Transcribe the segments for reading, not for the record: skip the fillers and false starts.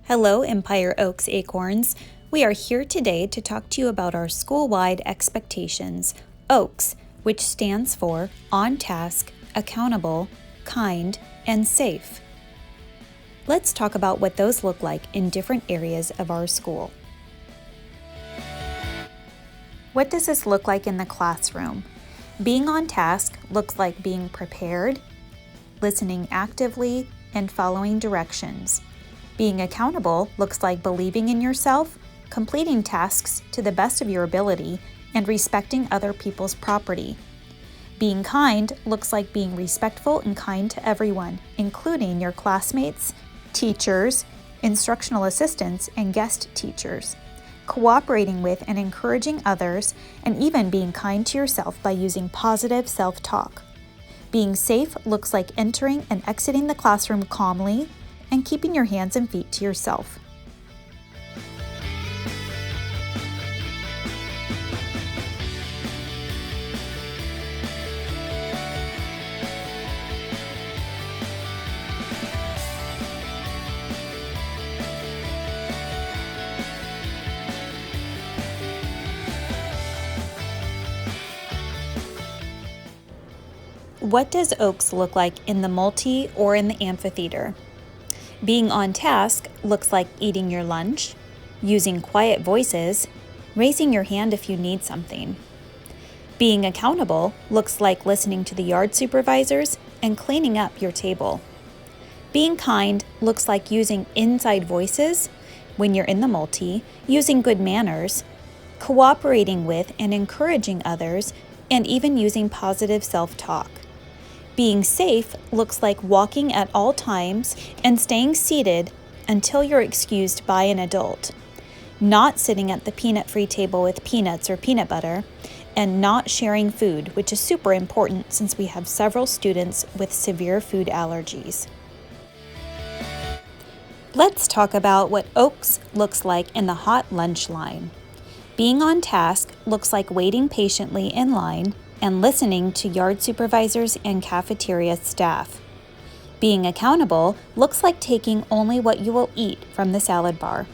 Hello, Empire Oaks Acorns. We are here today to talk to you about our school-wide expectations, OAKS, which stands for On Task, Accountable, Kind, and Safe. Let's talk about what those look like in different areas of our school. What does this look like in the classroom? Being on task looks like being prepared, listening actively, and following directions. Being accountable looks like believing in yourself, completing tasks to the best of your ability, and respecting other people's property. Being kind looks like being respectful and kind to everyone, including your classmates, teachers, instructional assistants, and guest teachers. Cooperating with and encouraging others, and even being kind to yourself by using positive self-talk. Being safe looks like entering and exiting the classroom calmly and keeping your hands and feet to yourself. What does OAKS look like in the multi or in the amphitheater? Being on task looks like eating your lunch, using quiet voices, raising your hand if you need something. Being accountable looks like listening to the yard supervisors and cleaning up your table. Being kind looks like using inside voices when you're in the multi, using good manners, cooperating with and encouraging others, and even using positive self-talk. Being safe looks like walking at all times and staying seated until you're excused by an adult, not sitting at the peanut-free table with peanuts or peanut butter, and not sharing food, which is super important since we have several students with severe food allergies. Let's talk about what OAKS looks like in the hot lunch line. Being on task looks like waiting patiently in line and listening to yard supervisors and cafeteria staff. Being accountable looks like taking only what you will eat from the salad bar.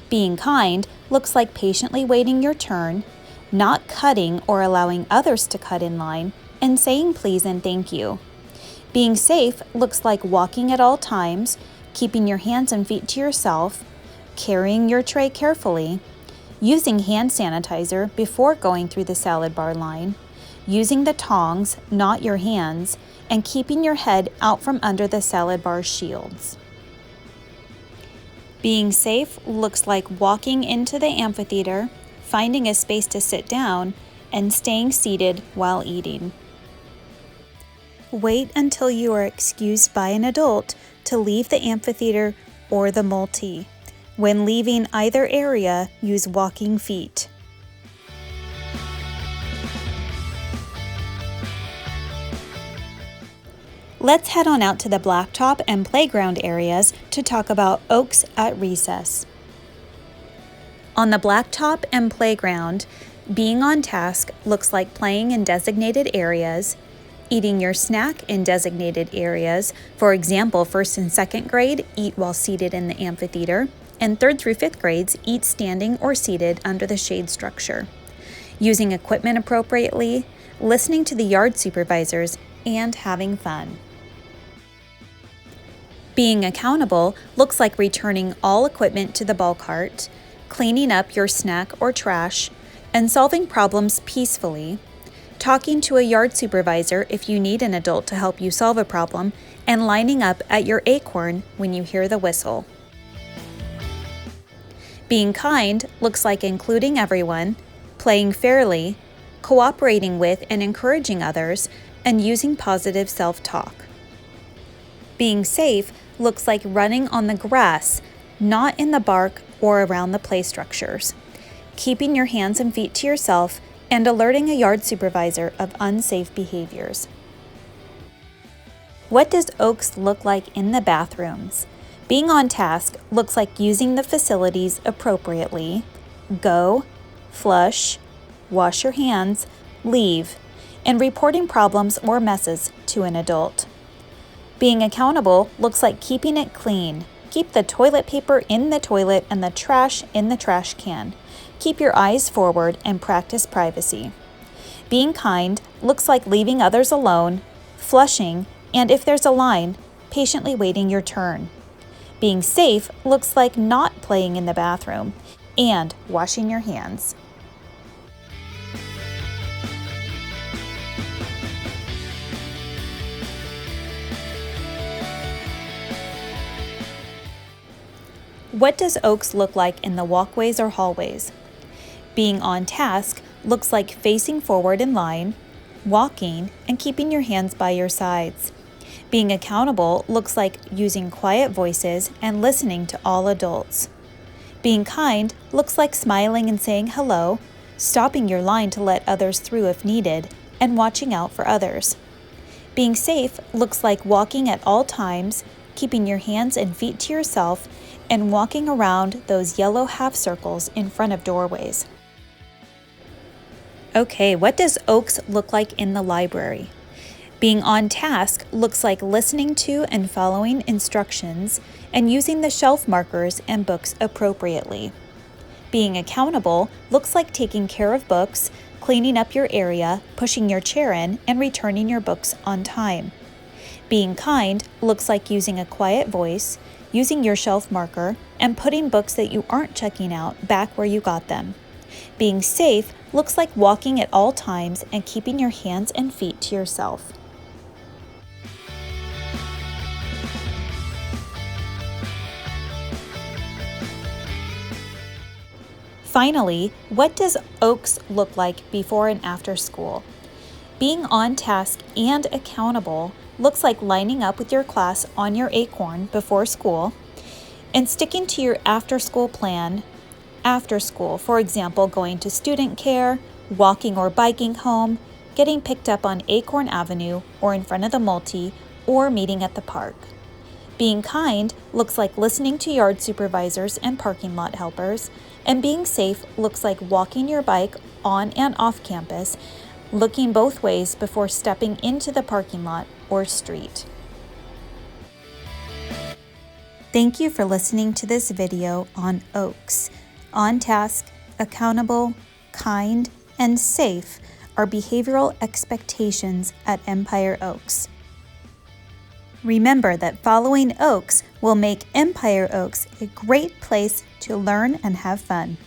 Being kind looks like patiently waiting your turn, not cutting or allowing others to cut in line, and saying please and thank you. Being safe looks like walking at all times, keeping your hands and feet to yourself, carrying your tray carefully, using hand sanitizer before going through the salad bar line, using the tongs, not your hands, and keeping your head out from under the salad bar shields. Being safe looks like walking into the amphitheater, finding a space to sit down, and staying seated while eating. Wait until you are excused by an adult to leave the amphitheater or the multi. When leaving either area, use walking feet. Let's head on out to the blacktop and playground areas to talk about OAKS at recess. On the blacktop and playground, being on task looks like playing in designated areas, eating your snack in designated areas. For example, 1st and 2nd grade, eat while seated in the amphitheater, and 3rd through 5th grades, eat standing or seated under the shade structure. Using equipment appropriately, listening to the yard supervisors, and having fun. Being accountable looks like returning all equipment to the ball cart, cleaning up your snack or trash, and solving problems peacefully, talking to a yard supervisor if you need an adult to help you solve a problem, and lining up at your acorn when you hear the whistle. Being kind looks like including everyone, playing fairly, cooperating with and encouraging others, and using positive self-talk. Being safe looks like running on the grass, not in the bark or around the play structures, keeping your hands and feet to yourself, and alerting a yard supervisor of unsafe behaviors. What does OAKS look like in the bathrooms? Being on task looks like using the facilities appropriately, go, flush, wash your hands, leave, and reporting problems or messes to an adult. Being accountable looks like keeping it clean, Keep the toilet paper in the toilet and the trash in the trash can. Keep your eyes forward and practice privacy. Being kind looks like leaving others alone, flushing, and if there's a line, patiently waiting your turn. Being safe looks like not playing in the bathroom and washing your hands. What does Oaks look like in the walkways or hallways? Being on task looks like facing forward in line, walking, and keeping your hands by your sides. Being accountable looks like using quiet voices and listening to all adults. Being kind looks like smiling and saying hello, stopping your line to let others through if needed, and watching out for others. Being safe looks like walking at all times, keeping your hands and feet to yourself, and walking around those yellow half circles in front of doorways. Okay, what does Oaks look like in the library? Being on task looks like listening to and following instructions and using the shelf markers and books appropriately. Being accountable looks like taking care of books, cleaning up your area, pushing your chair in, and returning your books on time. Being kind looks like using a quiet voice, using your shelf marker, and putting books that you aren't checking out back where you got them. Being safe looks like walking at all times and keeping your hands and feet to yourself. Finally, what does Oaks look like before and after school? Being on task and accountable looks like lining up with your class on your acorn before school and sticking to your after-school plan after school, for example, going to student care, walking or biking home, getting picked up on Acorn Avenue or in front of the multi, or meeting at the park. Being kind looks like listening to yard supervisors and parking lot helpers, and being safe looks like walking your bike on and off campus, looking both ways before stepping into the parking lot or street. Thank you for listening to this video on Oaks. On task, accountable, kind, and safe are behavioral expectations at Empire Oaks. Remember that following Oaks will make Empire Oaks a great place to learn and have fun.